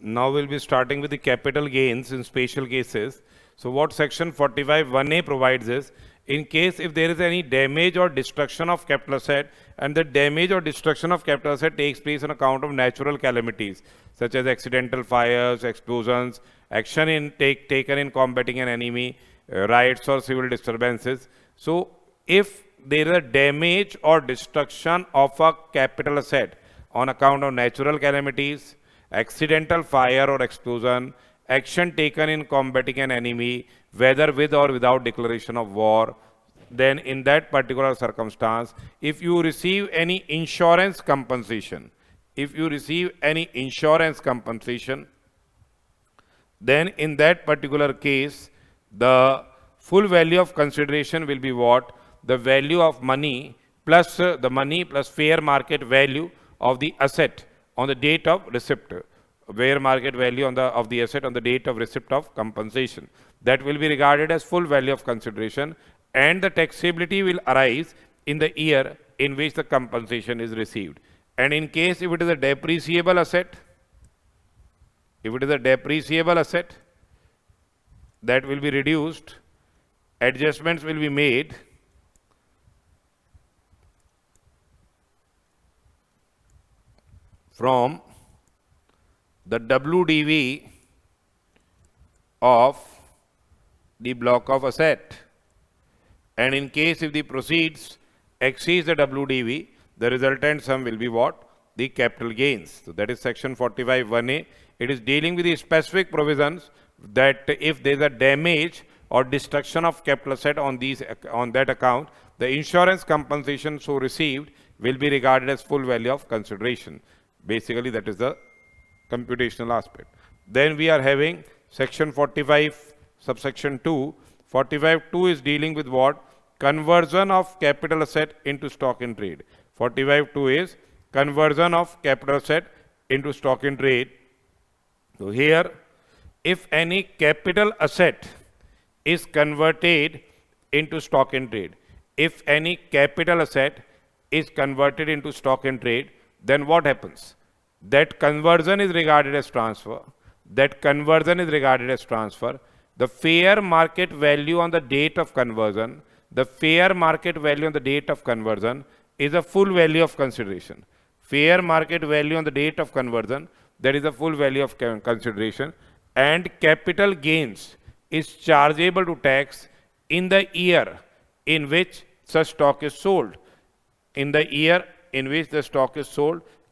Now we'll be starting with the capital gains in special cases. So what section 45(1)(a) provides is, in case if there is any damage or destruction of capital asset, and the damage or destruction of capital asset takes place on account of natural calamities such as accidental fires, explosions, action taken in combating an enemy, riots or civil disturbances. So if there is a damage or destruction of a capital asset on account of natural calamities, accidental fire or explosion, action taken in combating an enemy, whether with or without declaration of war, then in that particular circumstance, if you receive any insurance compensation, then in that particular case, the full value of consideration will be what? The value of money plus the money plus fair market value of the asset on the date of receipt. Fair market value of the asset on the date of receipt of compensation. That will be regarded as full value of consideration, and the taxability will arise in the year in which the compensation is received. And in case if it is a depreciable asset, that will be reduced, adjustments will be made from the WDV of the block of asset. And in case if the proceeds exceeds the WDV, the resultant sum will be what? The capital gains. So that is section 45(1)(a). It is dealing with the specific provisions that if there is a damage or destruction of capital asset on that account, the insurance compensation so received will be regarded as full value of consideration. Basically, that is the computational aspect. Then we are having section 45 subsection 2. 45(2) is dealing with what? Conversion of capital asset into stock in trade. 45(2) is conversion of capital asset into stock in trade. So here, if any capital asset is converted into stock in trade, then what happens? That conversion is regarded as transfer. The fair market value on the date of conversion, is a full value of consideration. Fair market value on the date of conversion, that is the full value of consideration, and capital gains is chargeable to tax in the year in which such stock is sold.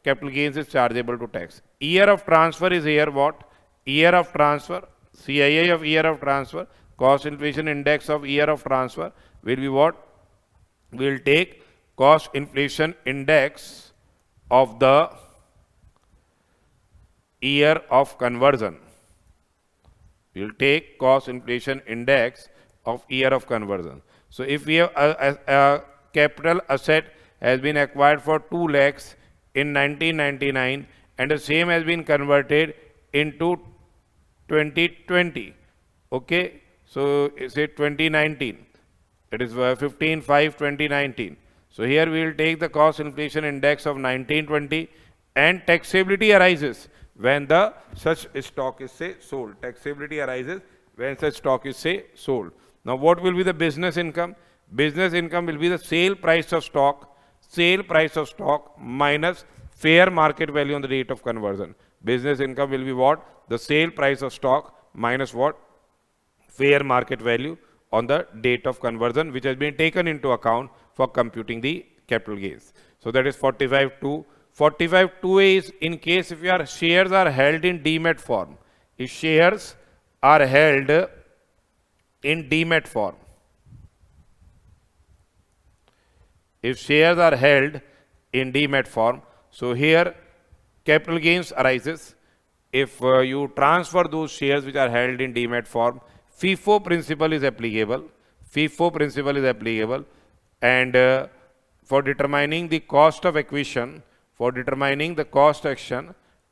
Capital gains is chargeable to tax. Year of transfer is here what? Year of transfer, CII of year of transfer, cost inflation index of year of transfer will be what? We will take cost inflation index of the year of conversion. We will take cost inflation index of year of conversion. So if we have a capital asset has been acquired for 2 lakhs in 1999 and the same has been converted into 2020. Okay, so say 2019, that is 15/5/2019. So here we will take the cost inflation index of 1920, and taxability arises when such stock is sold. Now what will be the business income? Business income will be the sale price of stock minus fair market value on the date of conversion. Business income will be what? The sale price of stock minus what? Fair market value on the date of conversion, which has been taken into account for computing the capital gains. So that is 45(2). 45(2)(a) is in case if your shares are held in demat form. If shares are held in demat form, so here capital gains arises if you transfer those shares which are held in demat form. FIFO principle is applicable, and for determining the cost of acquisition,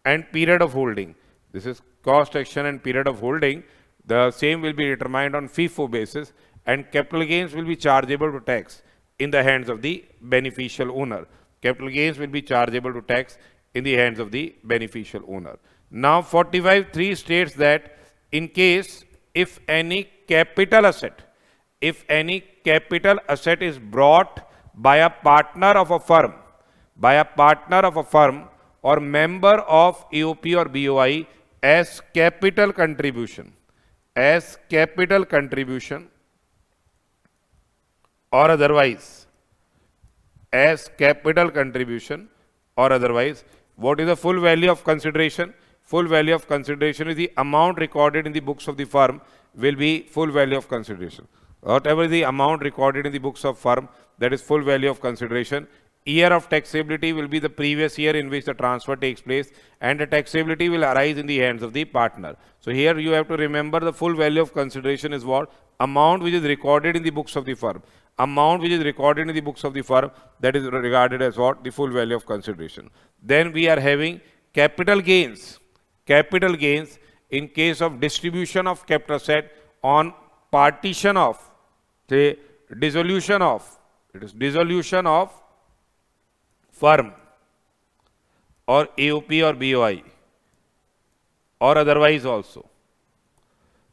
and period of holding. This is cost action and period of holding. The same will be determined on FIFO basis, and capital gains will be chargeable to tax in the hands of the beneficial owner. Capital gains will be chargeable to tax in the hands of the beneficial owner. Now 45(3) states that in case if any capital asset is brought by a partner of a firm, or member of AOP or BOI as capital contribution, or otherwise, what is the full value of consideration? Full value of consideration is the amount recorded in the books of the firm will be full value of consideration. Whatever the amount recorded in the books of firm, that is full value of consideration. Year of taxability will be the previous year in which the transfer takes place, and the taxability will arise in the hands of the partner. So here you have to remember the full value of consideration is what? Amount which is recorded in the books of the firm. Amount which is recorded in the books of the firm, that is regarded as what? The full value of consideration. Then we are having capital gains. Capital gains in case of distribution of capital asset on partition of, say, dissolution of firm or AOP or BOI or otherwise also.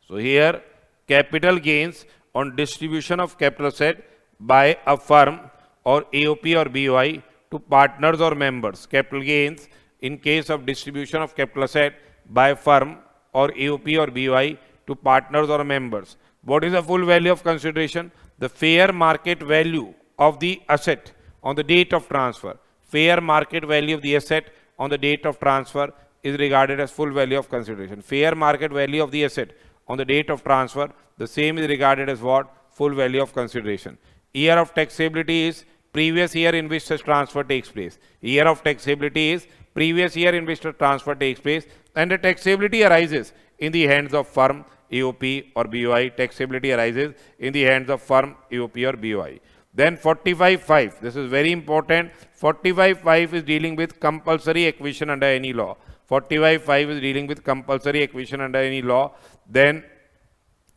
So here capital gains on distribution of capital asset by a firm or AOP or BOI to partners or members. Capital gains in case of distribution of capital asset by a firm or AOP or BOI to partners or members. What is the full value of consideration? The fair market value of the asset on the date of transfer. Fair market value of the asset on the date of transfer is regarded as full value of consideration. Fair market value of the asset on the date of transfer, the same is regarded as what? Full value of consideration. Year of taxability is previous year in which such transfer takes place. Year of taxability is previous year in which the transfer takes place, and the taxability arises in the hands of firm, AOP or BOI. Taxability arises in the hands of firm, AOP or BOI. Then 45(5), this is very important. 45(5) is dealing with compulsory acquisition under any law. 45(5) is dealing with compulsory acquisition under any law. Then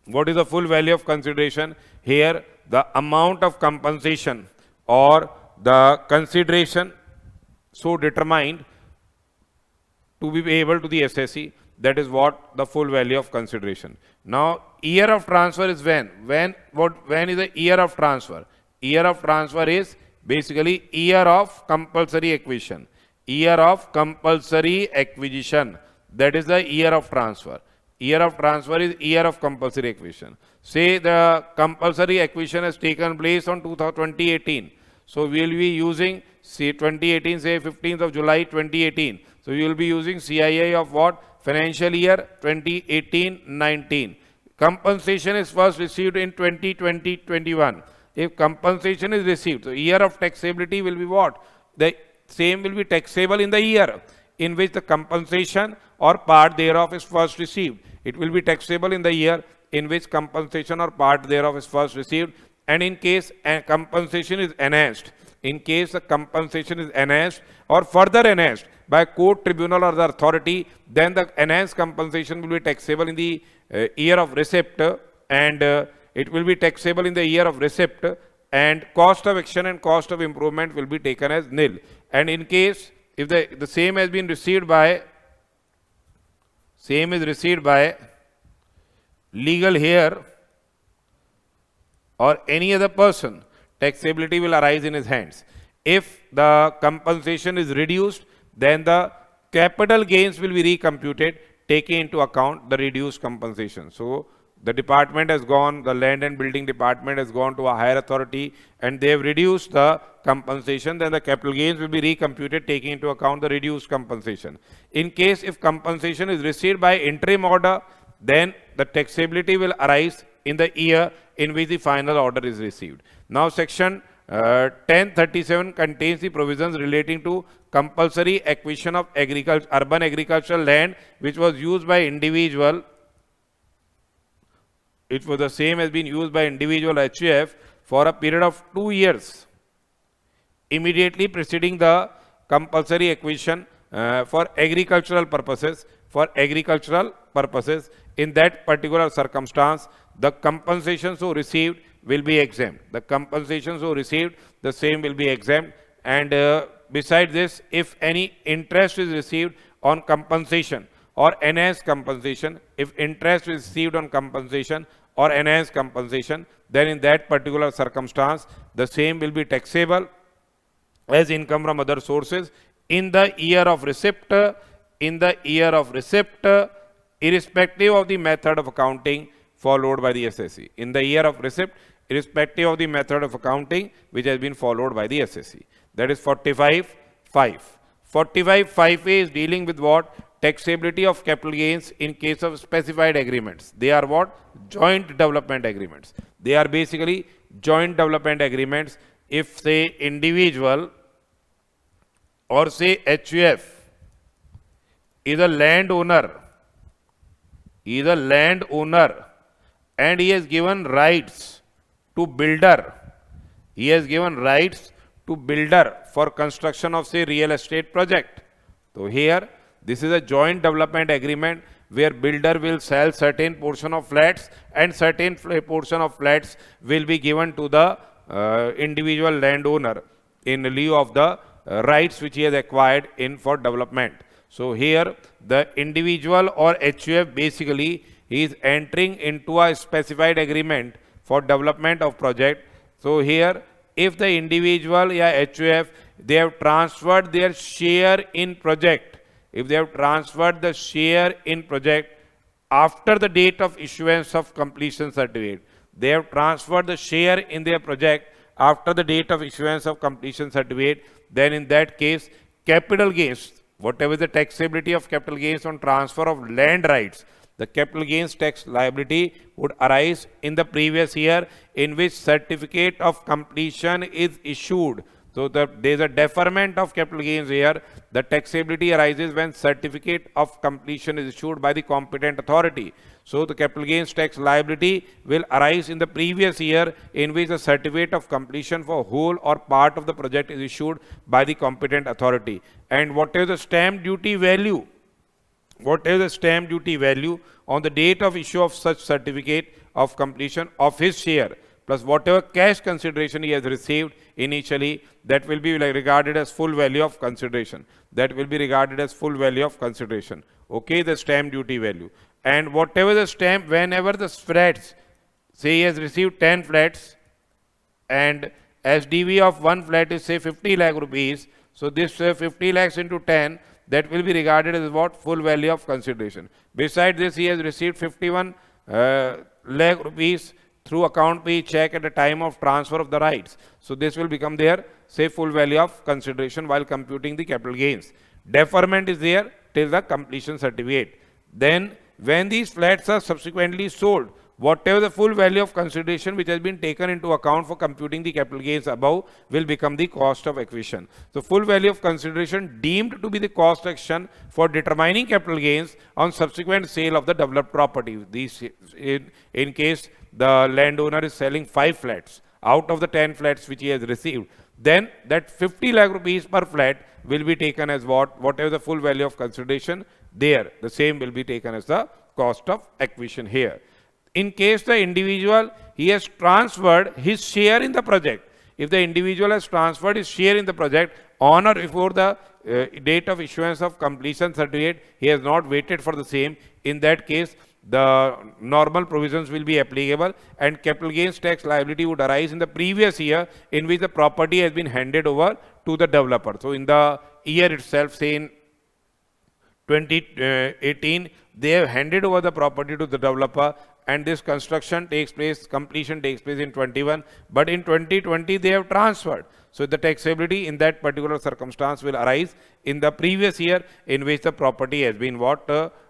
what is the full value of consideration? Here the amount of compensation or the consideration so determined to be payable to the assessee, that is what the full value of consideration. Now year of transfer is when? When is the year of transfer? Year of transfer is basically year of compulsory acquisition. Year of compulsory acquisition, that is the year of transfer. Year of transfer is year of compulsory acquisition. Say the compulsory acquisition has taken place on 2018. So we will be using, say 2018, say 15th of July 2018. So we will be using CII of what? Financial year 2018-19. Compensation is first received in 2020-21. If compensation is received, so year of taxability will be what? The same will be taxable in the year in which the compensation or part thereof is first received. It will be taxable in the year in which compensation or part thereof is first received. And in case a compensation is enhanced, in case the compensation is enhanced or further enhanced by court, tribunal or the authority, then the enhanced compensation will be taxable in the year of receipt, and it will be taxable in the year of receipt, and cost of action and cost of improvement will be taken as nil. And in case if the same has been received by legal heir or any other person, taxability will arise in his hands. If the compensation is reduced, then the capital gains will be recomputed, taking into account the reduced compensation. So the department has gone, the land and building department has gone to a higher authority and they have reduced the compensation, then the capital gains will be recomputed taking into account the reduced compensation. In case if compensation is received by interim order, then the taxability will arise in the year in which the final order is received. Now section 1037 contains the provisions relating to compulsory acquisition of urban agricultural land which was used by individual. It was the same has been used by individual HUF for a period of 2 years immediately preceding the compulsory acquisition for agricultural purposes. In that particular circumstance, the compensation so received will be exempt. The compensation so received, the same will be exempt. And besides this, if any interest is received on compensation or enhanced compensation. If interest is received on compensation or enhanced compensation, then in that particular circumstance, the same will be taxable as income from other sources in the year of receipt, irrespective of the method of accounting followed by the assessee. In the year of receipt, irrespective of the method of accounting which has been followed by the assessee. That is 45.5. 45.5a is dealing with what? Taxability of capital gains in case of specified agreements. They are what? Joint development agreements. They are basically joint development agreements. If say individual or say HUF is a landowner, and he has given rights to builder. He has given rights to builder for construction of say real estate project. So here this is a joint development agreement where builder will sell certain portion of flats and certain portion of flats will be given to the individual landowner in lieu of the rights which he has acquired in for development. So here the individual or HUF basically is entering into a specified agreement for development of project. So here if the individual or HUF, they have transferred their share in project, if they have transferred the share in project after the date of issuance of completion certificate, they have transferred the share in their project after the date of issuance of completion certificate, then in that case capital gains, whatever the taxability of capital gains on transfer of land rights, the capital gains tax liability would arise in the previous year in which certificate of completion is issued. So there is a deferment of capital gains here. The taxability arises when certificate of completion is issued by the competent authority. So the capital gains tax liability will arise in the previous year in which the certificate of completion for whole or part of the project is issued by the competent authority. And what is the stamp duty value? What is the stamp duty value on the date of issue of such certificate of completion of his share plus whatever cash consideration he has received initially, that will be regarded as full value of consideration. That will be regarded as full value of consideration. Okay, the stamp duty value. And whatever the stamp, whenever the flats, say he has received 10 flats and SDV of one flat is say 50 lakh rupees. So this 50 lakhs into 10, that will be regarded as what? Full value of consideration. Besides this, he has received 51 lakh rupees through account pay check at the time of transfer of the rights. So this will become their say full value of consideration while computing the capital gains. Deferment is there till the completion certificate. Then when these flats are subsequently sold, whatever the full value of consideration which has been taken into account for computing the capital gains above will become the cost of acquisition. So full value of consideration deemed to be the cost action for determining capital gains on subsequent sale of the developed property. These in case the landowner is selling 5 flats out of the 10 flats which he has received, then that 50 lakh rupees per flat will be taken as what? Whatever the full value of consideration there, the same will be taken as the cost of acquisition here. In case the individual, he has transferred his share in the project. If the individual has transferred his share in the project on or before the date of issuance of completion certificate, he has not waited for the same. In that case, the normal provisions will be applicable and capital gains tax liability would arise in the previous year in which the property has been handed over to the developer. So in the year itself, say in 2018, they have handed over the property to the developer and this construction takes place, completion takes place in 21, but in 2020 they have transferred. So the taxability in that particular circumstance will arise in the previous year in which the property has been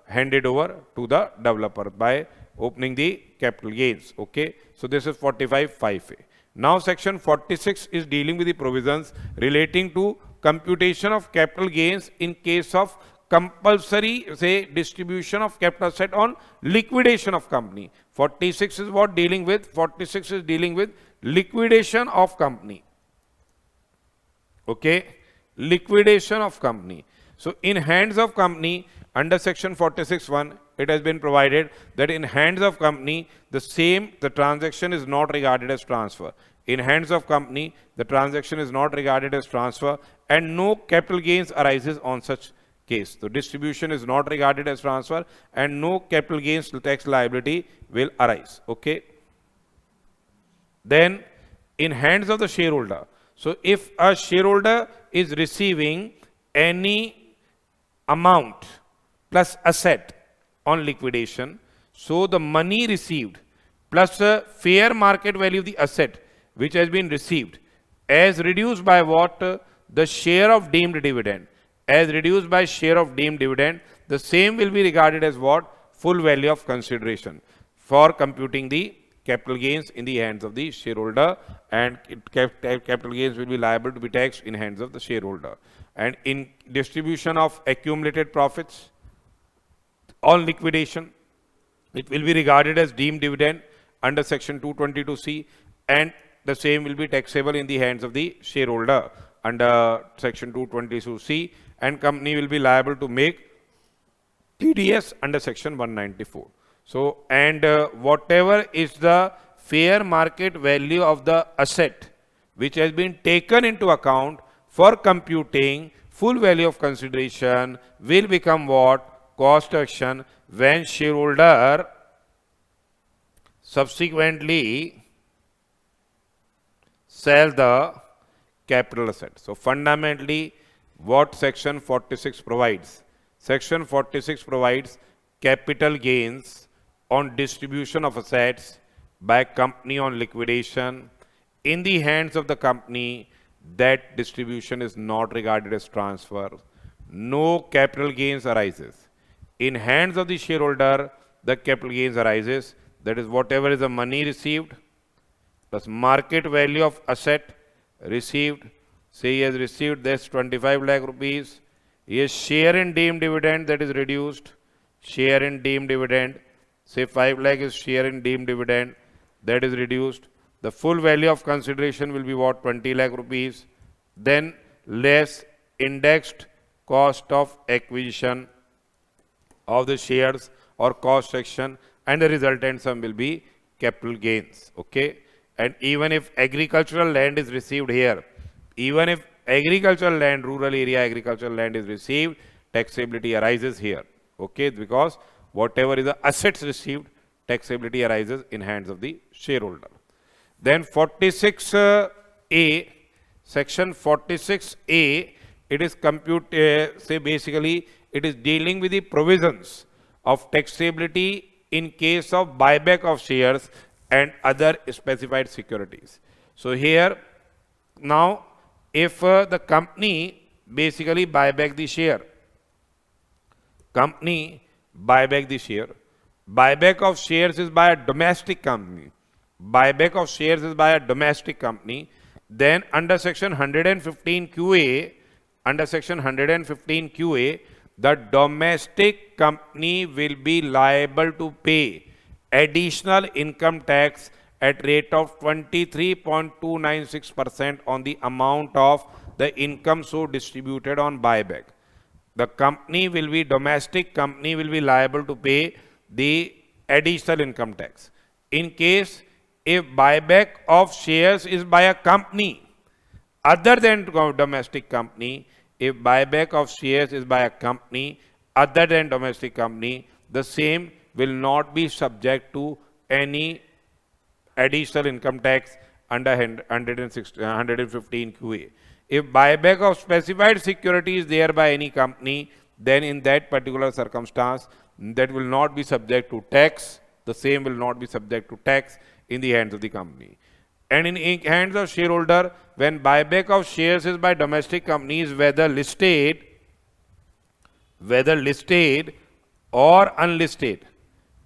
handed over to the developer by opening the capital gains. Okay, so this is 45(5)(a). Now section 46 is dealing with the provisions relating to computation of capital gains in case of compulsory say distribution of capital asset on liquidation of company. 46 is what dealing with? 46 is dealing with liquidation of company. Okay, liquidation of company. So in hands of company, under section 46(1), it has been provided that in hands of company, the transaction is not regarded as transfer. In hands of company, the transaction is not regarded as transfer and no capital gains arises on such case. The distribution is not regarded as transfer and no capital gains tax liability will arise. Okay. Then in hands of the shareholder. So if a shareholder is receiving any amount plus asset on liquidation, so the money received plus the fair market value of the asset which has been received as reduced by what? The share of deemed dividend. As reduced by share of deemed dividend, the same will be regarded as what? Full value of consideration for computing the capital gains in the hands of the shareholder, and capital gains will be liable to be taxed in hands of the shareholder. And in distribution of accumulated profits on liquidation, it will be regarded as deemed dividend under section 222C, and the same will be taxable in the hands of the shareholder under section 222C, and company will be liable to make TDS under section 194. So, and whatever is the fair market value of the asset which has been taken into account for computing full value of consideration will become what? Cost action when shareholder subsequently sell the capital asset. So fundamentally, what section 46 provides? Section 46 provides capital gains on distribution of assets by company on liquidation in the hands of the company. That distribution is not regarded as transfer. No capital gains arises. In hands of the shareholder, the capital gains arises. That is whatever is the money received plus market value of asset received. Say he has received this 25 lakh rupees. He has share in deemed dividend, that is reduced. Share in deemed dividend. Say 5 lakh is share in deemed dividend, that is reduced. The full value of consideration will be what? 20 lakh rupees. Then less indexed cost of acquisition of the shares or cost section, and the resultant sum will be capital gains. Okay. And even if agricultural land is received here, even if agricultural land, rural area agricultural land is received, taxability arises here. Okay. Because whatever is the assets received, taxability arises in hands of the shareholder. Then 46A, section 46A, it is say basically it is dealing with the provisions of taxability in case of buyback of shares and other specified securities. So here now if the company basically buy back the share, company buy back the share, buyback of shares is by a domestic company, buyback of shares is by a domestic company, then under section 115 QA, under section 115 QA, the domestic company will be liable to pay additional income tax at rate of 23.296% on the amount of the income so distributed on buyback. The company will be, domestic company will be liable to pay the additional income tax. In case if buyback of shares is by a company other than domestic company, if buyback of shares is by a company other than domestic company, the same will not be subject to any additional income tax under 115 QA. If buyback of specified security is there by any company, then in that particular circumstance, that will not be subject to tax. The same will not be subject to tax in the hands of the company. And in hands of shareholder, when buyback of shares is by domestic companies, whether listed or unlisted,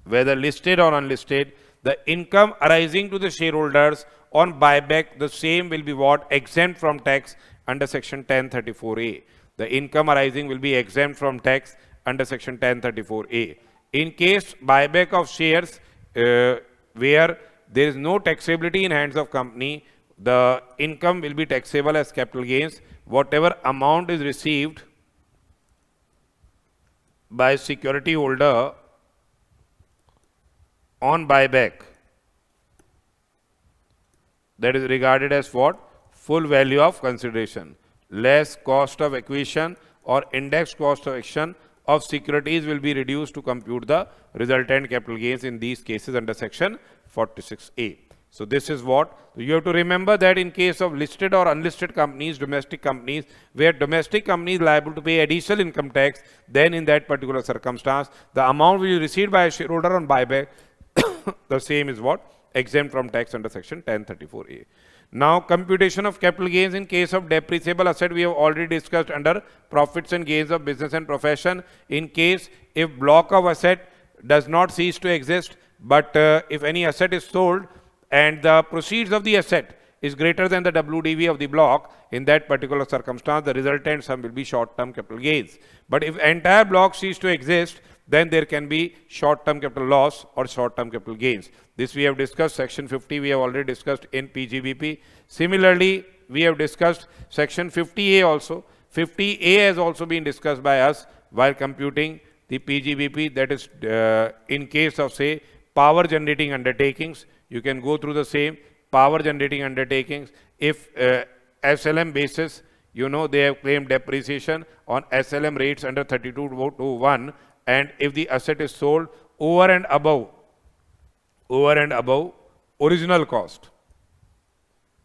whether listed or unlisted, the income arising to the shareholders on buyback, the same will be what? Exempt from tax under section 1034A. The income arising will be exempt from tax under section 1034A. In case buyback of shares where there is no taxability in hands of company, the income will be taxable as capital gains. Whatever amount is received by security holder on buyback, that is regarded as what? Full value of consideration, less cost of acquisition or index cost of action of securities will be reduced to compute the resultant capital gains in these cases under section 46A. So this is what you have to remember, that in case of listed or unlisted companies, domestic companies, where domestic company is liable to pay additional income tax, then in that particular circumstance, the amount which is received by a shareholder on buyback, the same is what? Exempt from tax under section 1034A. Now, computation of capital gains in case of depreciable asset we have already discussed under profits and gains of business and profession. In case if block of asset does not cease to exist, but if any asset is sold and the proceeds of the asset is greater than the WDV of the block, in that particular circumstance, the resultant sum will be short-term capital gains. But if entire block cease to exist, then there can be short-term capital loss or short-term capital gains. This we have discussed. Section 50 we have already discussed in PGBP. Similarly, we have discussed section 50A also. 50A has also been discussed by us while computing the PGBP, that is in case of, say, power generating undertakings. You can go through the same power generating undertakings. If SLM basis, you know, they have claimed depreciation on SLM rates under 32(1), and if the asset is sold over and above original cost,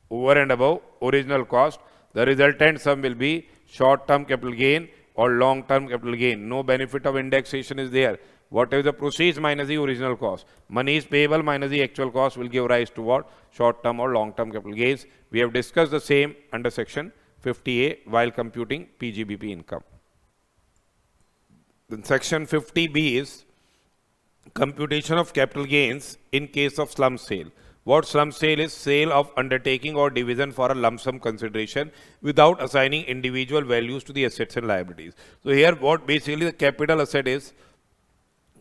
the resultant sum will be short-term capital gain or long-term capital gain. No benefit of indexation is there. Whatever the proceeds minus the original cost, money is payable minus the actual cost, will give rise to what? Short-term or long-term capital gains. We have discussed the same under section 50A while computing PGBP income. Then section 50B is computation of capital gains in case of slump sale. What slump sale is? Sale of undertaking or division for a lump sum consideration without assigning individual values to the assets and liabilities. So here what basically the capital asset is,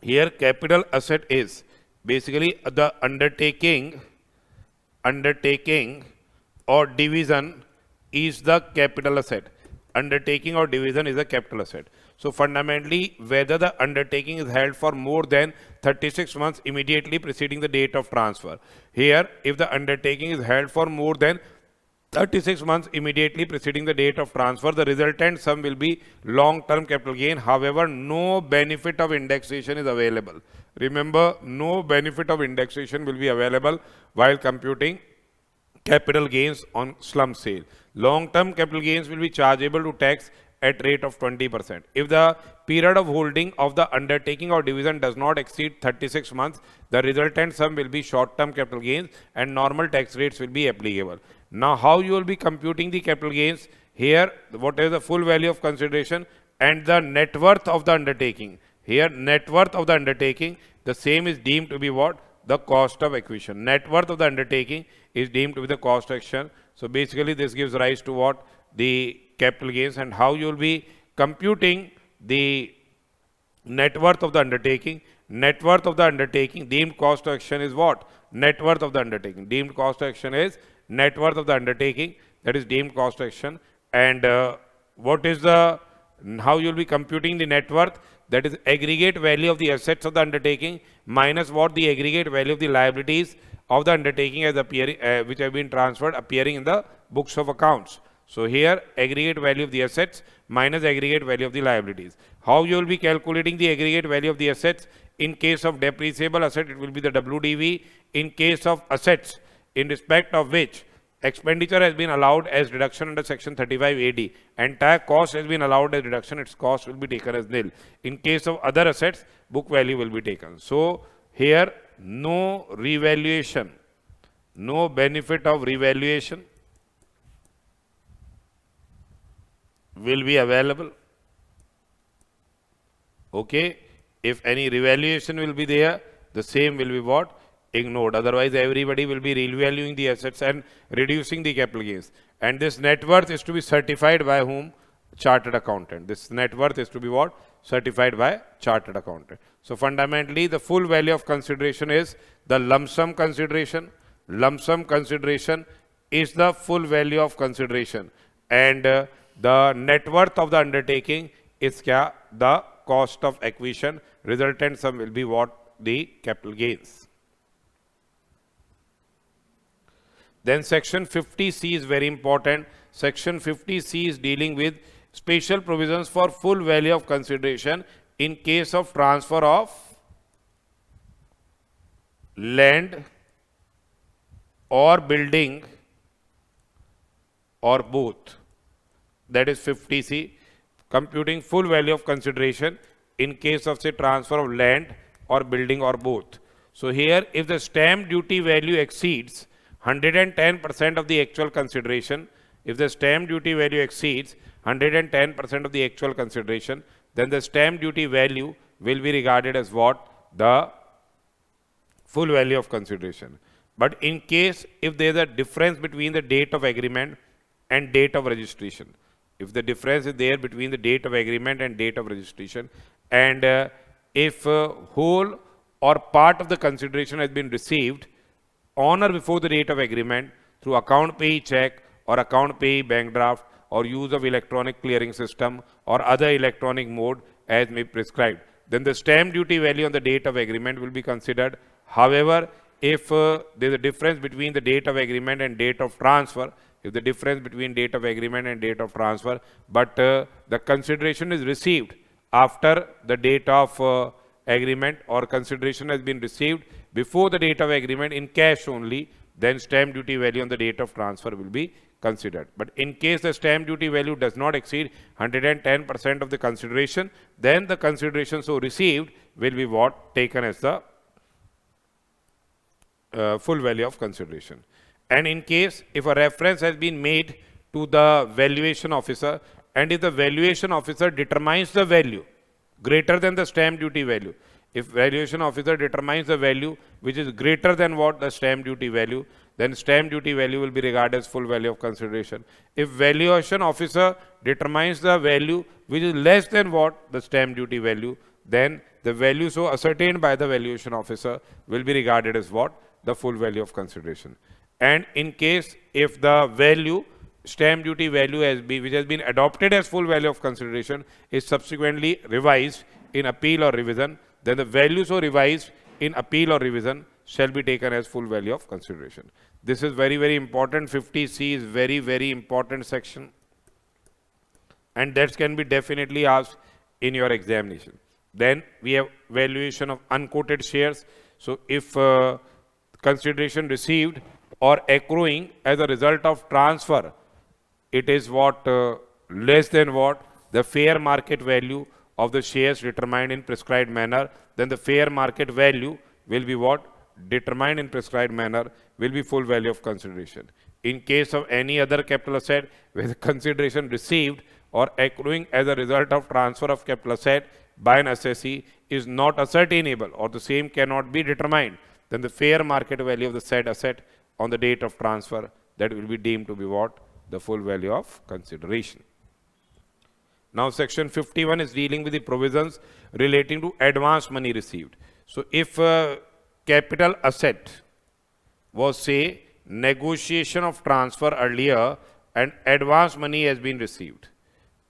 here capital asset is basically the undertaking or division is the capital asset. Undertaking or division is a capital asset. So fundamentally, whether the undertaking is held for more than 36 months immediately preceding the date of transfer. Here, if the undertaking is held for more than 36 months immediately preceding the date of transfer, the resultant sum will be long-term capital gain. However, no benefit of indexation is available. Remember, no benefit of indexation will be available while computing capital gains on slump sale. Long-term capital gains will be chargeable to tax at rate of 20%. If the period of holding of the undertaking or division does not exceed 36 months, the resultant sum will be short-term capital gains and normal tax rates will be applicable. Now, how you will be computing the capital gains? Here, what is the full value of consideration and the net worth of the undertaking. Here, net worth of the undertaking, the same is deemed to be what? The cost of acquisition. Net worth of the undertaking is deemed to be the cost of action. So basically, this gives rise to what? The capital gains. And how you will be computing the net worth of the undertaking. Net worth of the undertaking, deemed cost of action is what? Net worth of the undertaking. Deemed cost of action is net worth of the undertaking, that is deemed cost of action. And what is the, how you will be computing the net worth? That is aggregate value of the assets of the undertaking minus what? The aggregate value of the liabilities of the undertaking as appearing, which have been transferred, appearing in the books of accounts. So here, aggregate value of the assets minus aggregate value of the liabilities. How you will be calculating the aggregate value of the assets? In case of depreciable asset, it will be the WDV. In case of assets in respect of which expenditure has been allowed as deduction under section 35 AD, entire cost has been allowed as deduction, its cost will be taken as nil. In case of other assets, book value will be taken. So here, no revaluation, no benefit of revaluation will be available. Okay, if any revaluation will be there, the same will be what? Ignored. Otherwise, everybody will be revaluing the assets and reducing the capital gains. And this net worth is to be certified by whom? Chartered accountant. This net worth is to be what? Certified by chartered accountant. So fundamentally, the full value of consideration is the lump sum consideration. Lump sum consideration is the full value of consideration. And the net worth of the undertaking is kya? The cost of acquisition. Resultant sum will be what? The capital gains. Then section 50C is very important. Section 50C is dealing with special provisions for full value of consideration in case of transfer of land or building or both. That is 50C, computing full value of consideration in case of say transfer of land or building or both. So here if the stamp duty value exceeds 110% of the actual consideration, if the stamp duty value exceeds 110% of the actual consideration, then the stamp duty value will be regarded as what? The full value of consideration. But in case if there is a difference between the date of agreement and date of registration, if the difference is there between the date of agreement and date of registration, and if whole or part of the consideration has been received on or before the date of agreement through account payee check or account payee bank draft or use of electronic clearing system or other electronic mode as may be prescribed, then the stamp duty value on the date of agreement will be considered. However, if there is a difference between the date of agreement and date of transfer, if the difference between date of agreement and date of transfer, but the consideration is received after the date of agreement or consideration has been received before the date of agreement in cash only, then stamp duty value on the date of transfer will be considered. But in case the stamp duty value does not exceed 110% of the consideration, then the consideration so received will be what? Taken as the full value of consideration. And in case if a reference has been made to the valuation officer, and if the valuation officer determines the value greater than the stamp duty value, if valuation officer determines the value which is greater than what the stamp duty value, then stamp duty value will be regarded as full value of consideration. If valuation officer determines the value which is less than what the stamp duty value, then the value so ascertained by the valuation officer will be regarded as what? The full value of consideration. And in case if the value, stamp duty value which has been adopted as full value of consideration is subsequently revised in appeal or revision, then the value so revised in appeal or revision shall be taken as full value of consideration. This is very, very important. 50C is very, very important section, and that can be definitely asked in your examination. Then we have valuation of unquoted shares. So if consideration received or accruing as a result of transfer, it is what? Less than what? The fair market value of the shares determined in prescribed manner, then the fair market value will be what? Determined in prescribed manner will be full value of consideration. In case of any other capital asset where the consideration received or accruing as a result of transfer of capital asset by an assessee is not ascertainable or the same cannot be determined, then the fair market value of the said asset on the date of transfer, that will be deemed to be what? The full value of consideration. Now section 51 is dealing with the provisions relating to advance money received. So if capital asset was say negotiation of transfer earlier and advance money has been received,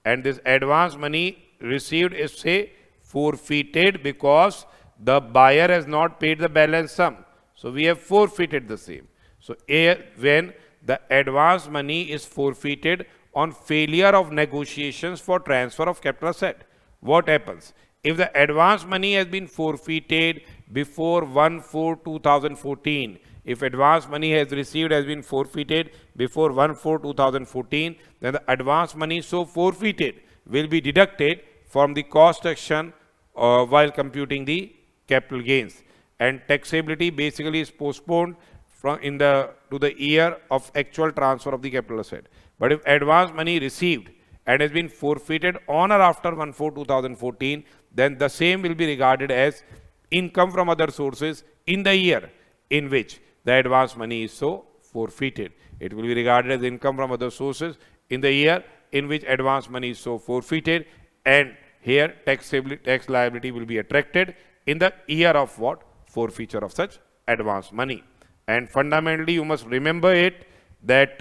and this advance money received is say forfeited because the buyer has not paid the balance sum, so we have forfeited the same. So when the advance money is forfeited on failure of negotiations for transfer of capital asset, what happens? If the advance money has been forfeited before 1/4/2014, if advance money has been forfeited before 1/4/2014, then the advance money so forfeited will be deducted from the cost section while computing the capital gains, and taxability basically is postponed from to the year of actual transfer of the capital asset. But if advance money received and has been forfeited on or after 1/4/2014, then the same will be regarded as income from other sources in the year in which the advance money is so forfeited. It will be regarded as income from other sources in the year in which advance money is so forfeited, and here tax liability will be attracted in the year of what? Forfeiture of such advance money. And fundamentally you must remember it that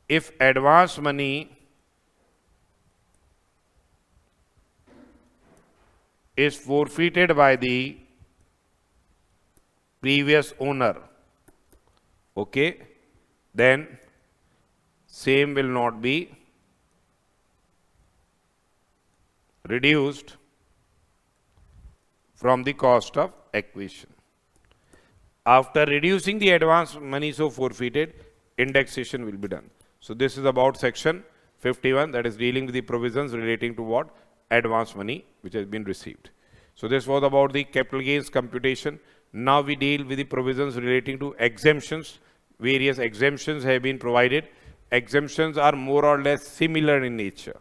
if advance money is forfeited by the previous owner, okay, then same will not be reduced from the cost of acquisition. After reducing the advance money so forfeited, indexation will be done. So this is about section 51, that is dealing with the provisions relating to what? Advance money which has been received. So this was about the capital gains computation. Now we deal with the provisions relating to exemptions. Various exemptions have been provided. Exemptions are more or less similar in nature.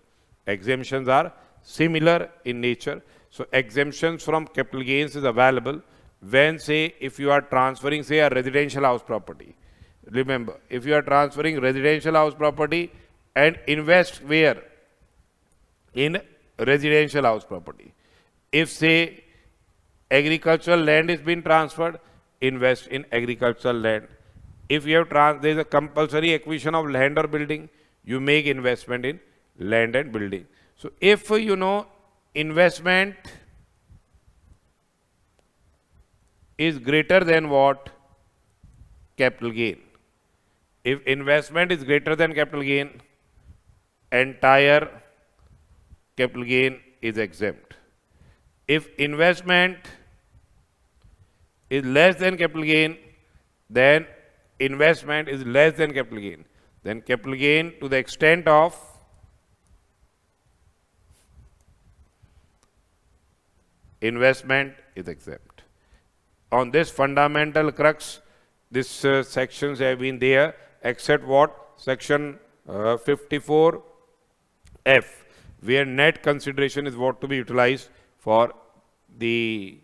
Exemptions are similar in nature. So exemptions from capital gains is available when, say, if you are transferring, say, a residential house property. Remember, if you are transferring residential house property and invest where? In residential house property. If, say, agricultural land is being transferred, invest in agricultural land. If you have there is a compulsory acquisition of land or building, you make investment in land and building. So if you know investment is greater than what? Capital gain. If investment is greater than capital gain, entire capital gain is exempt. If investment is less than capital gain, then investment is less than capital gain. Then capital gain to the extent of investment is exempt. On this fundamental crux, these sections have been there, except what? Section 54F, where net consideration is what to be utilized for the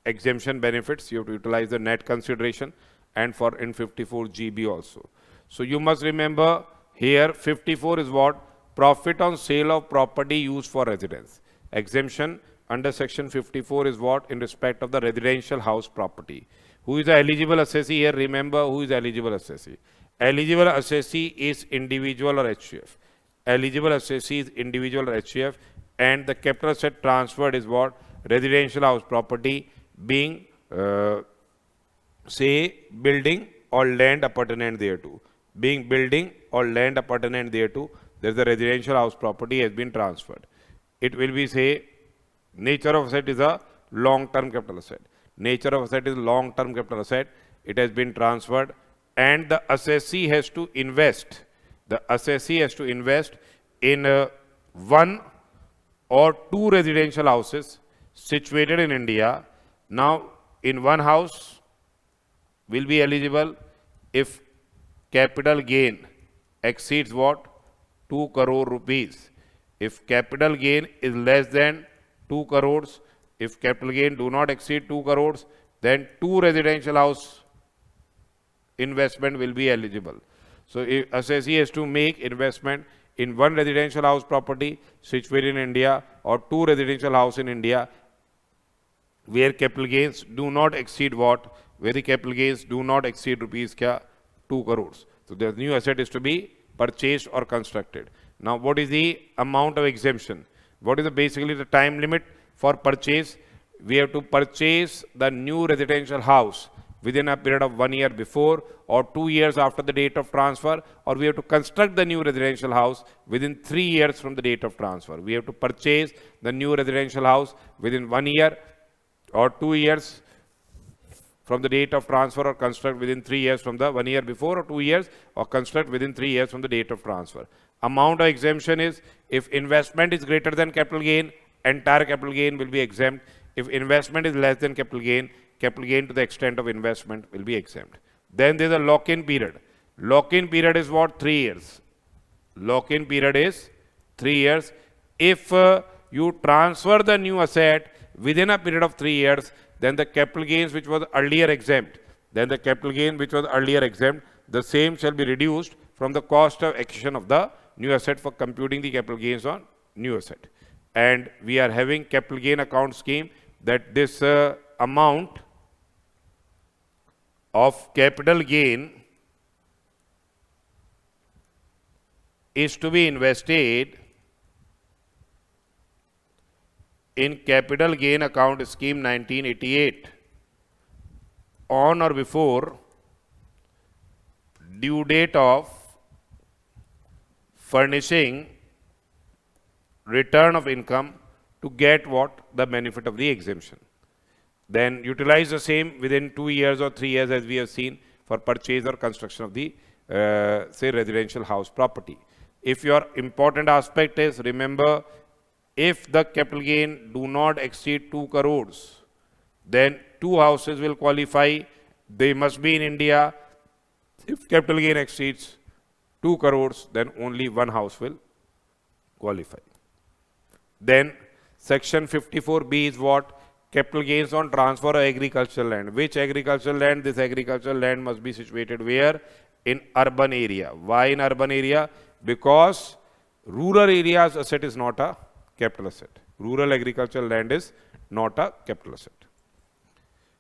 exemption benefits. You have to utilize the net consideration, and for in 54GB also. So you must remember here 54 is what? Profit on sale of property used for residence. Exemption under section 54 is what? In respect of the residential house property. Who is the eligible assessee here? Remember who is eligible assessee. Eligible assessee is individual or HUF. Eligible assessee is individual or HUF, and the capital asset transferred is what? Residential house property being say building or land appurtenant thereto. Being building or land appurtenant thereto, there is a residential house property has been transferred. It will be, say, nature of asset is a long-term capital asset. Nature of asset is long-term capital asset. It has been transferred, and the assessee has to invest. The assessee has to invest in one or two residential houses situated in India. Now, in one house will be eligible if capital gain exceeds what? 2 crore rupees. If capital gain is less than 2 crores, if capital gain do not exceed 2 crores, then two residential house investment will be eligible. So if assessee has to make investment in one residential house property situated in India or two residential house in India where capital gains do not exceed what? Where the capital gains do not exceed rupees 2 crores. So the new asset is to be purchased or constructed. Now what is the amount of exemption? What is basically the time limit for purchase? We have to purchase the new residential house within a period of 1 year before or 2 years after the date of transfer, or we have to construct the new residential house within 3 years from the date of transfer. We have to purchase the new residential house within 1 year or 2 years from the date of transfer, or construct within 3 years from the 1 year before, or 2 years, or construct within 3 years from the date of transfer. Amount of exemption is, if investment is greater than capital gain, entire capital gain will be exempt. If investment is less than capital gain to the extent of investment will be exempt. Then there is a lock-in period. Lock-in period is what? 3 years. Lock-in period is 3 years. If you transfer the new asset within a period of 3 years, then the capital gains which was earlier exempt, the same shall be reduced from the cost of acquisition of the new asset for computing the capital gains on new asset. And we are having capital gain account scheme that this amount of capital gain is to be invested in capital gain account scheme 1988 on or before due date of furnishing return of income to get what? The benefit of the exemption. Then utilize the same within 2 years or 3 years, as we have seen, for purchase or construction of the, say, residential house property. If your important aspect is, remember, if the capital gain do not exceed 2 crores, then 2 houses will qualify. They must be in India. If capital gain exceeds 2 crores, then only 1 house will qualify. Then section 54B is what? Capital gains on transfer of agricultural land. Which agricultural land? This agricultural land must be situated where? In urban area. Why in urban area? Because rural areas asset is not a capital asset. Rural agricultural land is not a capital asset.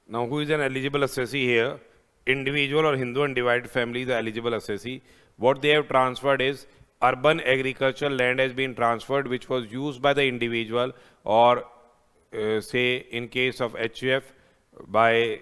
Now, who is an eligible assessee here? Individual or Hindu undivided family is the eligible assessee. What they have transferred is urban agricultural land has been transferred, which was used by the individual, or say in case of HUF by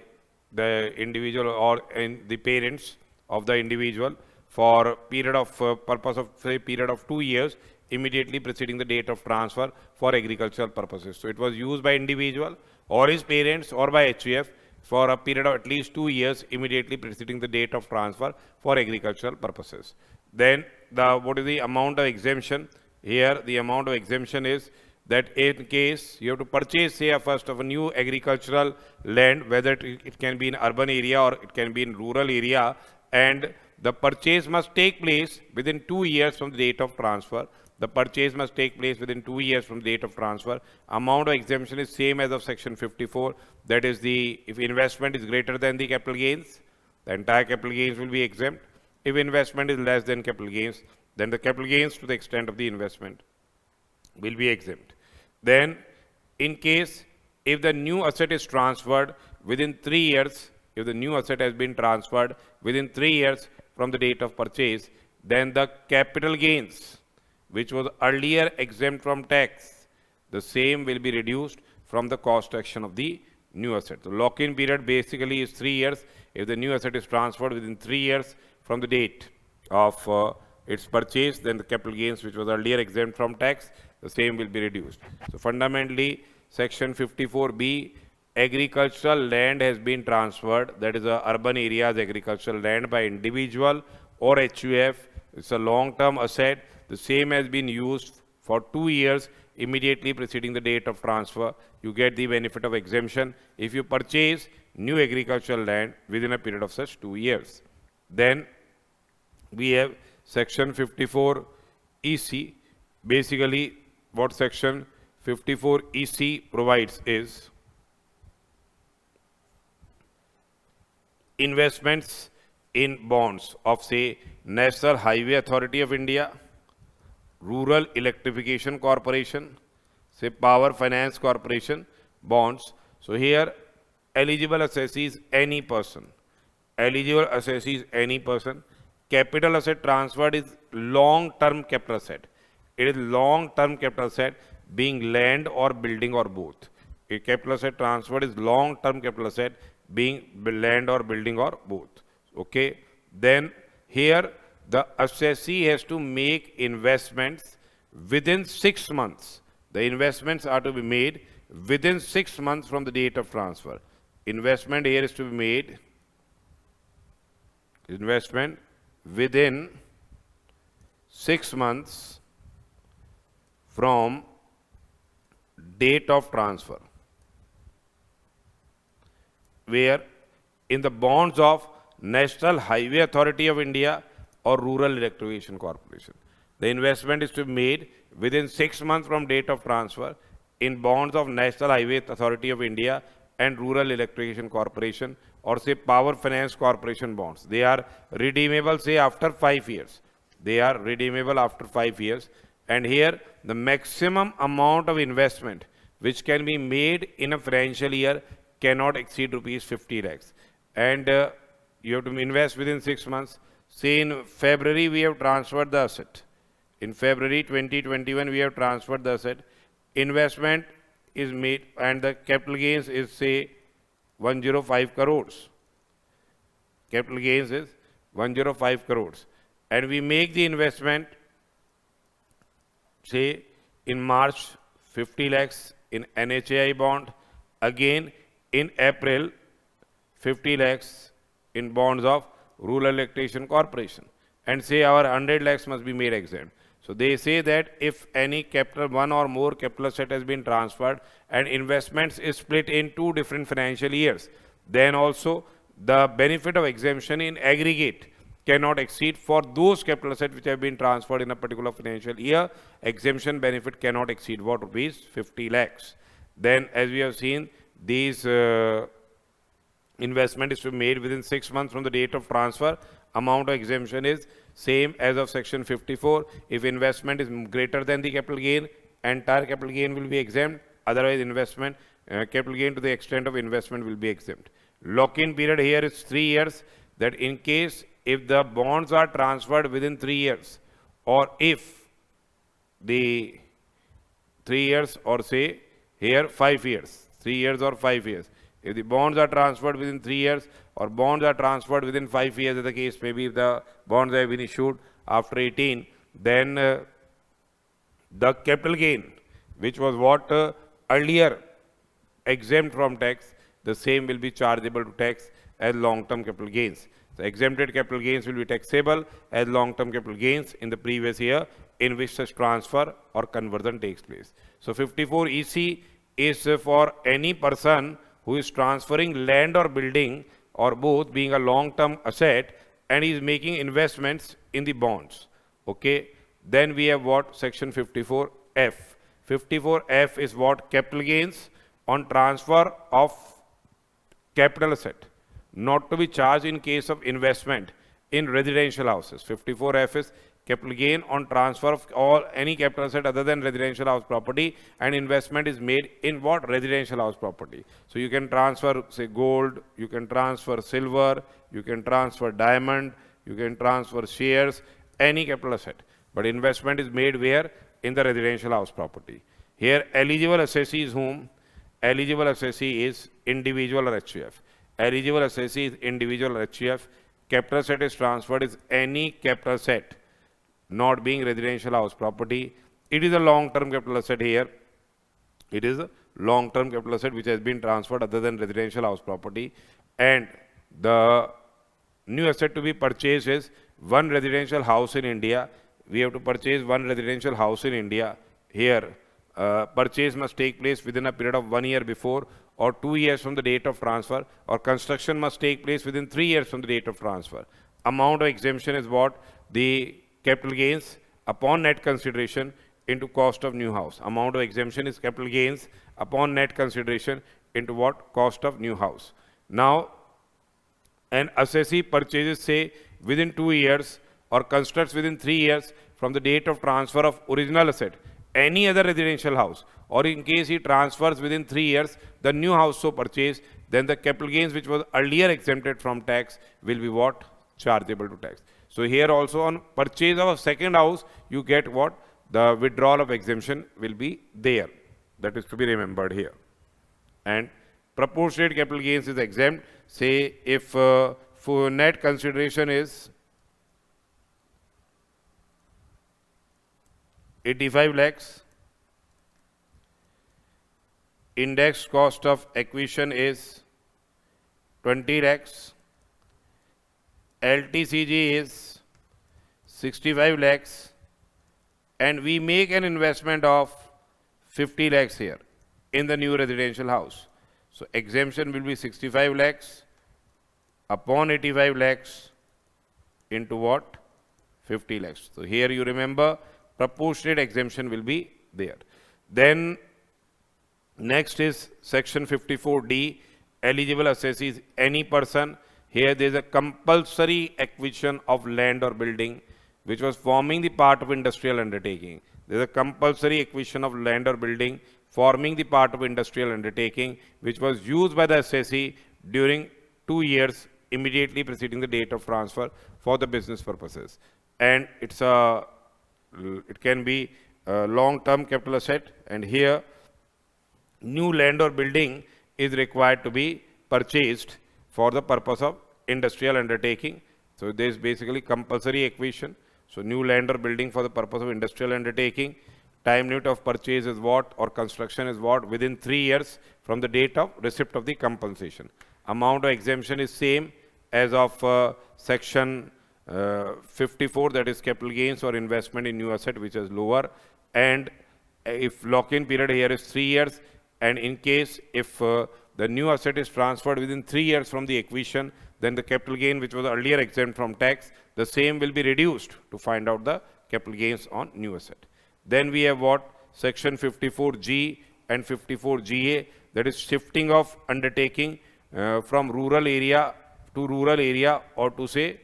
the individual or in the parents of the individual for period of purpose of, say, period of 2 years immediately preceding the date of transfer for agricultural purposes. So it was used by individual or his parents or by HUF for a period of at least 2 years immediately preceding the date of transfer for agricultural purposes. Then what is the amount of exemption? Here the amount of exemption is that in case you have to purchase, say, first of a new agricultural land, whether it can be in urban area or it can be in rural area, and the purchase must take place within 2 years from the date of transfer. The purchase must take place within 2 years from the date of transfer. Amount of exemption is same as of section 54. That is, if investment is greater than the capital gains, the entire capital gains will be exempt. If investment is less than capital gains, then the capital gains to the extent of the investment will be exempt. Then, in case if the new asset is transferred within 3 years, if the new asset has been transferred within 3 years from the date of purchase, then the capital gains, which was earlier exempt from tax, the same will be reduced from the cost action of the new asset. The lock-in period basically is 3 years. If the new asset is transferred within 3 years from the date of its purchase, then the capital gains, which was earlier exempt from tax, the same will be reduced. So fundamentally, section 54B, agricultural land has been transferred, that is a urban area's agricultural land, by individual or HUF. It's a long-term asset. The same has been used for 2 years immediately preceding the date of transfer. You get the benefit of exemption if you purchase new agricultural land within a period of such 2 years. Then we have section 54 EC. Basically, what section 54 EC provides is investments in bonds of, say, National Highway Authority of India, Rural Electrification Corporation, say Power Finance Corporation bonds. So here eligible assessees any person. Eligible assessees any person. Capital asset transferred is long-term capital asset. It is long-term capital asset, being land or building or both. A capital asset transferred is long-term capital asset, being land or building or both. Okay. Then here the assessee has to make investments within 6 months. The investments are to be made within 6 months from the date of transfer. Investment here is to be made, investment within 6 months from date of transfer, where in the bonds of National Highway Authority of India or Rural Electrification Corporation. The investment is to be made within 6 months from date of transfer in bonds of National Highway Authority of India and Rural Electrification Corporation, or say Power Finance Corporation bonds. They are redeemable, say, after 5 years. They are redeemable after 5 years. And here the maximum amount of investment which can be made in a financial year cannot exceed rupees 50 lakhs. And you have to invest within 6 months. Say in February we have transferred the asset. In February 2021 we have transferred the asset. Investment is made and the capital gains is, say, 105 crores. Capital gains is 105 crores. And we make the investment, say, in March 50 lakhs in NHAI bond. Again, in April, 50 lakhs in bonds of Rural Electrification Corporation. And say our 100 lakhs must be made exempt. So they say that if any capital, one or more capital asset has been transferred and investments is split in 2 different financial years, then also the benefit of exemption in aggregate cannot exceed for those capital assets which have been transferred in a particular financial year. Exemption benefit cannot exceed what? Rupees 50 lakhs. Then as we have seen, these investment is to be made within 6 months from the date of transfer. Amount of exemption is same as of section 54. If investment is greater than the capital gain, entire capital gain will be exempt. Otherwise, investment capital gain to the extent of investment will be exempt. Lock-in period here is 3 years. That in case if the bonds are transferred within 3 years, or if the 3 years, or say here 5 years, 3 years or 5 years. If the bonds are transferred within 3 years or bonds are transferred within 5 years, as the case maybe if the bonds have been issued after 18, then the capital gain, which was what earlier exempt from tax, the same will be chargeable to tax as long-term capital gains. The exempted capital gains will be taxable as long-term capital gains in the previous year in which such transfer or conversion takes place. So 54 EC is for any person who is transferring land or building or both being a long-term asset and is making investments in the bonds. Okay. Then we have what? Section 54F. 54F is what? Capital gains on transfer of capital asset, not to be charged in case of investment in residential houses. 54F is capital gain on transfer of any capital asset other than residential house property, and investment is made in what? Residential house property. So you can transfer, say, gold, you can transfer silver, you can transfer diamond, you can transfer shares, any capital asset. But investment is made where? In the residential house property. Here, eligible assessee is whom? Eligible assessee is individual or HUF. Eligible assessee is individual or HUF. Capital asset is transferred is any capital asset not being residential house property. It is a long-term capital asset here. It is a long-term capital asset which has been transferred other than residential house property. And the new asset to be purchased is one residential house in India. We have to purchase one residential house in India. Here, purchase must take place within a period of 1 year before or 2 years from the date of transfer, or construction must take place within 3 years from the date of transfer. Amount of exemption is what? The capital gains upon net consideration into cost of new house. Amount of exemption is capital gains upon net consideration into what? Cost of new house. Now, an assessee purchases, say, within 2 years or constructs within 3 years from the date of transfer of original asset, any other residential house, or in case he transfers within 3 years the new house so purchased, then the capital gains which was earlier exempted from tax will be what? Chargeable to tax. So here also on purchase of a second house, you get what? The withdrawal of exemption will be there. That is to be remembered here. And proportionate capital gains is exempt. Say if for net consideration is 85 lakhs, index cost of acquisition is 20 lakhs, LTCG is 65 lakhs, and we make an investment of 50 lakhs here in the new residential house. So exemption will be 65 lakhs upon 85 lakhs into what? 50 lakhs. So here you remember proportionate exemption will be there. Then next is section 54D, eligible assessees, any person. Here there is a compulsory acquisition of land or building which was forming the part of industrial undertaking. There is a compulsory acquisition of land or building forming the part of industrial undertaking which was used by the assessee during 2 years immediately preceding the date of transfer for the business purposes. And it can be a long-term capital asset, and here new land or building is required to be purchased for the purpose of industrial undertaking. So there is basically compulsory acquisition. So new land or building for the purpose of industrial undertaking. time limit of purchase is what, or construction is what, within 3 years from the date of receipt of the compensation. Amount of exemption is same as of section 54, that is capital gains or investment in new asset, which is lower. And if lock-in period here is 3 years, and in case if the new asset is transferred within 3 years from the acquisition, then the capital gain which was earlier exempt from tax, the same will be reduced to find out the capital gains on new asset. Then we have what? Section 54G and 54GA, that is shifting of undertaking from rural area to rural area, or to say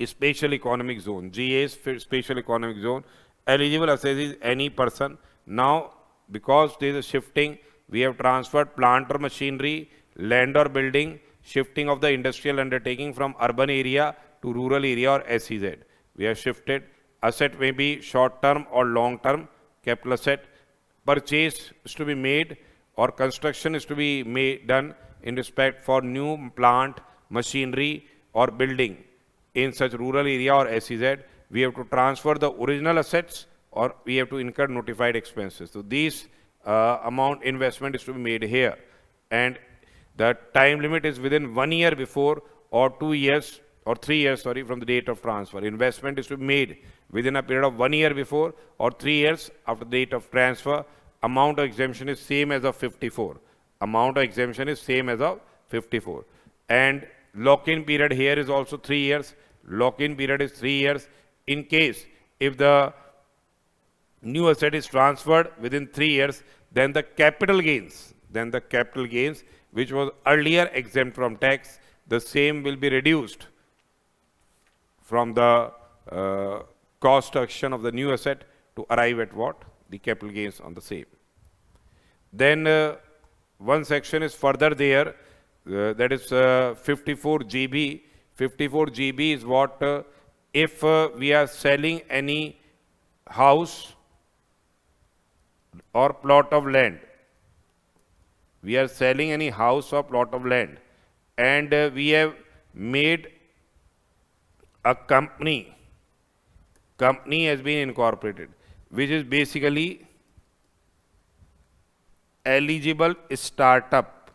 special economic zone. GA is special economic zone. Eligible assessee is any person. Now, because there is a shifting, we have transferred plant or machinery, land or building, shifting of the industrial undertaking from urban area to rural area or SEZ. We have shifted. Asset may be short term or long term capital asset. Purchase is to be made or construction is to be done in respect for new plant, machinery or building in such rural area or SEZ. We have to transfer the original assets or we have to incur notified expenses. So these amount investment is to be made here, and the time limit is within 1 year before or 2 years or 3 years, sorry, from the date of transfer. Investment is to be made within a period of 1 year before or 3 years after the date of transfer. Amount of exemption is same as of 54. Amount of exemption is same as of 54. And lock-in period here is also 3 years. Lock-in period is 3 years. In case if the new asset is transferred within 3 years, then the capital gains, which was earlier exempt from tax, the same will be reduced from the cost action of the new asset to arrive at what? The capital gains on the same. Then one section is further there, that is 54GB. 54GB is what? If we are selling any house or plot of land, we are selling any house or plot of land, and we have made a company has been incorporated, which is basically eligible startup.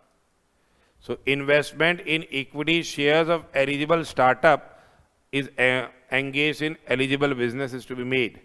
So investment in equity shares of eligible startup is engaged in eligible business is to be made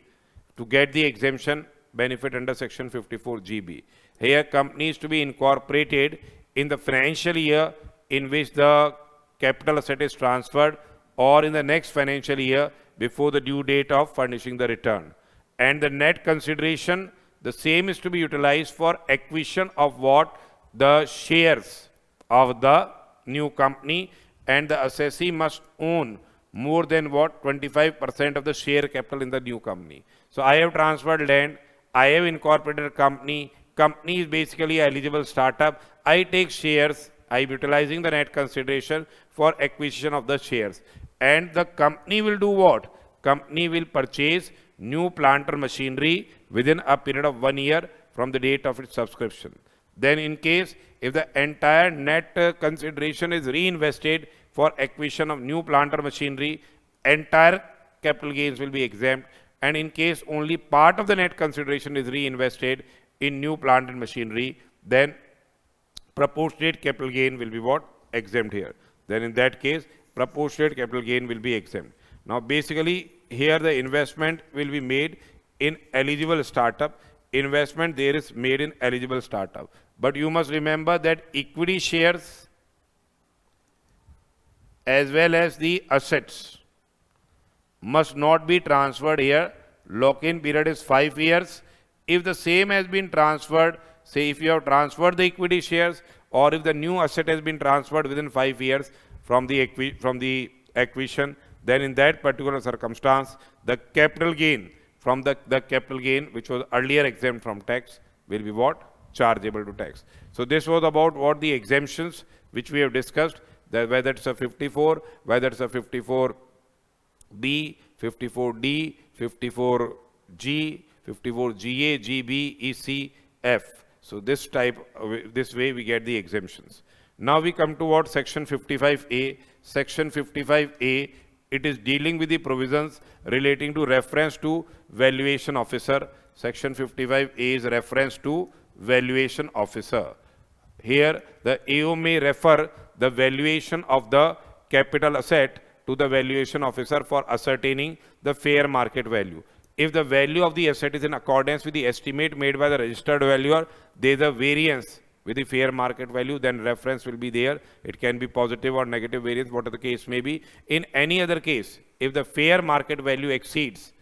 to get the exemption benefit under section 54GB. Here company is to be incorporated in the financial year in which the capital asset is transferred, or in the next financial year before the due date of furnishing the return. And the net consideration, the same is to be utilized for acquisition of what? The shares of the new company, and the assessee must own more than what? 25% of the share capital in the new company. So I have transferred land, I have incorporated a company. Company is basically an eligible startup. I take shares, I am utilizing the net consideration for acquisition of the shares. And the company will do what? Company will purchase new plant or machinery within a period of 1 year from the date of its subscription. Then in case if the entire net consideration is reinvested for acquisition of new plant or machinery, entire capital gains will be exempt. And in case only part of the net consideration is reinvested in new plant and machinery, then proportionate capital gain will be what? Exempt here. Then in that case, proportionate capital gain will be exempt. Now basically here the investment will be made in eligible startup. Investment there is made in eligible startup. But you must remember that equity shares as well as the assets must not be transferred here. Lock-in period is 5 years. If the same has been transferred, say if you have transferred the equity shares, or if the new asset has been transferred within 5 years from the acquisition, then in that particular circumstance, the capital gain from the capital gain which was earlier exempt from tax will be what? Chargeable to tax. So this was about what the exemptions which we have discussed, that whether it's a 54, whether it's a 54B, 54D, 54G, 54GA, GB, EC, F. So this way we get the exemptions. Now we come to what? Section 55A. Section 55A, it is dealing with the provisions relating to reference to valuation officer. Section 55A is reference to valuation officer. Here, the AO may refer the valuation of the capital asset to the valuation officer for ascertaining the fair market value. If the value of the asset is in accordance with the estimate made by the registered valuer, there is a variance with the fair market value, then reference will be there. It can be positive or negative variance, whatever the case may be. In any other case, if the fair market value exceeds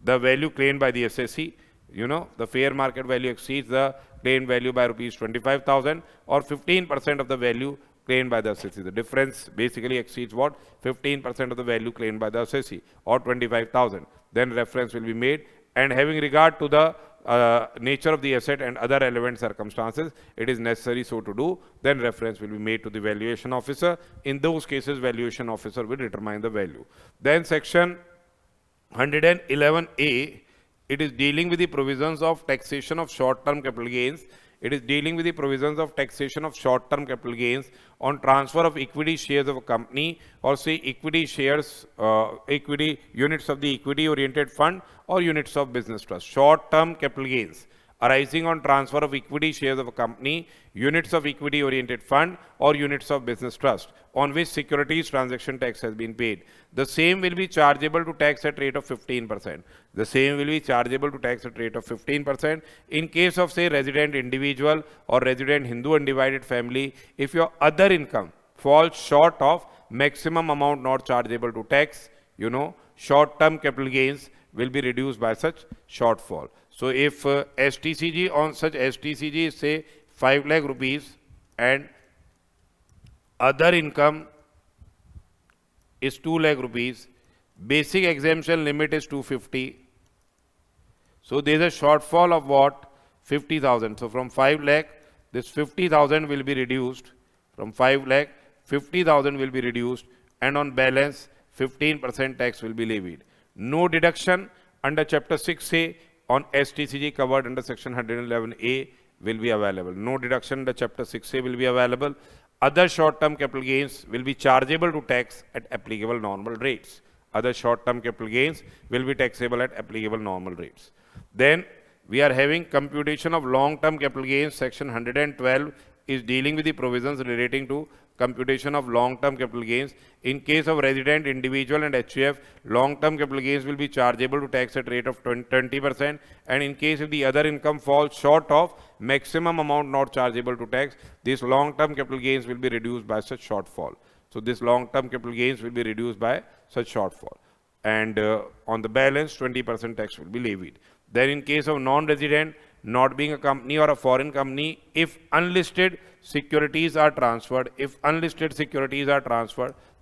the value claimed by the assessee, the fair market value exceeds the claimed value by rupees 25,000 or 15% of the value claimed by the assessee. The difference basically exceeds what? 15% of the value claimed by the assessee or 25,000. Then reference will be made, and having regard to the nature of the asset and other relevant circumstances, it is necessary so to do, then reference will be made to the valuation officer. In those cases, valuation officer will determine the value. Then section 111A, it is dealing with the provisions of taxation of short-term capital gains. It is dealing with the provisions of taxation of short-term capital gains on transfer of equity shares of a company, or say equity shares, equity units of the equity-oriented fund or units of business trust. Short-term capital gains arising on transfer of equity shares of a company, units of equity-oriented fund or units of business trust on which securities transaction tax has been paid. The same will be chargeable to tax at rate of 15%. The same will be chargeable to tax at rate of 15%. In case of, say, resident individual or resident Hindu undivided family, if your other income falls short of maximum amount not chargeable to tax, short-term capital gains will be reduced by such shortfall. So if STCG on such STCG is say 5 lakh rupees and other income is 2 lakh rupees, basic exemption limit is 250. So there is a shortfall of what? 50,000. So from 5 lakh, this 50,000 will be reduced. From 5 lakh, 50,000 will be reduced, and on balance 15% tax will be levied. No deduction under chapter 6A on STCG covered under section 111A will be available. No deduction under chapter 6A will be available. Other short-term capital gains will be chargeable to tax at applicable normal rates. Other short-term capital gains will be taxable at applicable normal rates. Then we are having computation of long-term capital gains. Section 112 is dealing with the provisions relating to computation of long-term capital gains. In case of resident, individual and HUF, long-term capital gains will be chargeable to tax at rate of 20%, and in case if the other income falls short of maximum amount not chargeable to tax, these long-term capital gains will be reduced by such shortfall. So this long-term capital gains will be reduced by such shortfall, and on the balance 20% tax will be levied. Then in case of non-resident, not being a company or a foreign company, if unlisted securities are transferred,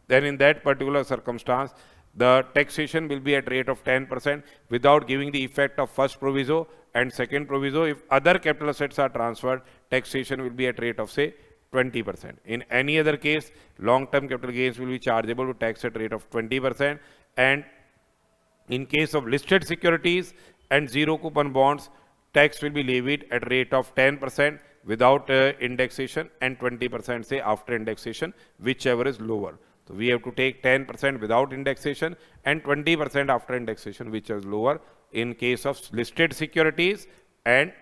then in that particular circumstance, the taxation will be at rate of 10% without giving the effect of first proviso and second proviso. If other capital assets are transferred, taxation will be at rate of, say, 20%. In any other case, long-term capital gains will be chargeable to tax at rate of 20%. And in case of listed securities and zero coupon bonds, tax will be levied at rate of 10% without indexation and 20% say after indexation, whichever is lower. So we have to take 10% without indexation and 20% after indexation, which is lower in case of listed securities and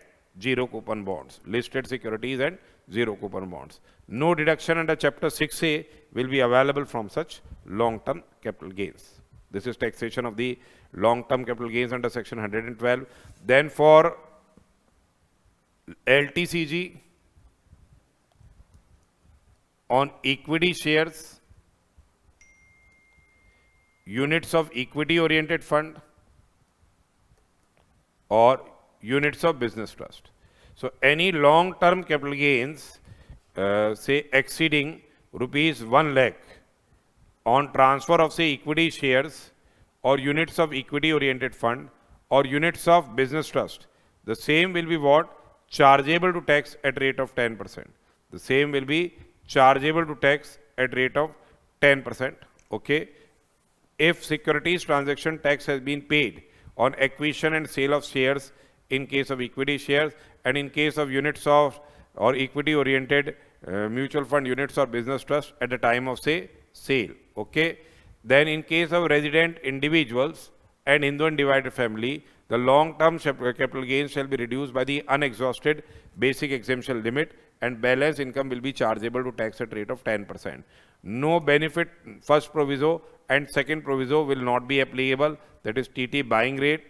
zero coupon bonds. Listed securities and zero coupon bonds. No deduction under chapter 6A will be available from such long-term capital gains. This is taxation of the long-term capital gains under section 112. Then for LTCG on equity shares, units of equity oriented fund or units of business trust. So any long-term capital gains say exceeding rupees 1 lakh on transfer of say equity shares or units of equity oriented fund or units of business trust, the same will be what? Chargeable to tax at rate of 10%. The same will be chargeable to tax at rate of 10%. Okay. If securities transaction tax has been paid on acquisition and sale of shares in case of equity shares, and in case of units of or equity oriented mutual fund units or business trust at the time of say sale. Okay. Then in case of resident individuals and Hindu undivided family, the long-term capital gains shall be reduced by the unexhausted basic exemption limit, and balance income will be chargeable to tax at rate of 10%. No benefit, first proviso and second proviso will not be applicable, that is TT buying rate,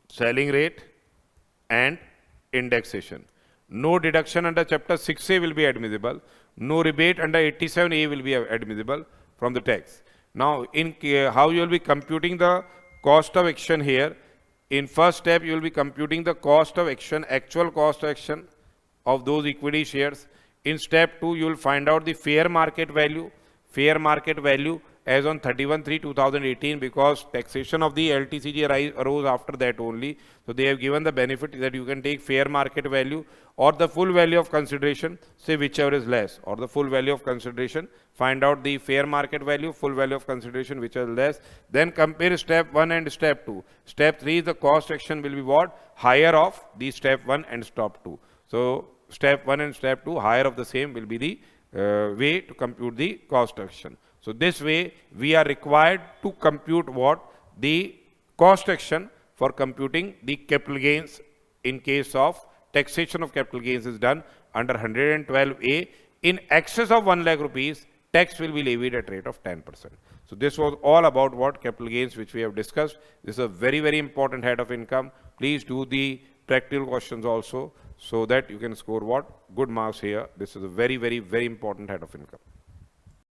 selling rate and indexation. No deduction under chapter 6A will be admissible. No rebate under 87A will be admissible from the tax. Now, in how you will be computing the cost of action here, in first step you will be computing the cost of action, actual cost of action of those equity shares. In step 2, you will find out the fair market value as on 31/3/2018, because taxation of the LTCG arose after that only. So they have given the benefit that you can take fair market value or the full value of consideration, say whichever is less, or the full value of consideration. Find out the fair market value, full value of consideration, which is less. Then compare step 1 and step 2. Step 3, the cost action will be what? Higher of the step 1 and step 2. So step 1 and step 2, higher of the same will be the way to compute the cost action. So this way we are required to compute what? The cost action for computing the capital gains in case of taxation of capital gains is done under 112A. In excess of 1 lakh rupees, tax will be levied at rate of 10%. So this was all about what capital gains which we have discussed. This is a very, very important head of income. Please do the practical questions also, so that you can score what? Good marks here. This is a very, very, very important head of income.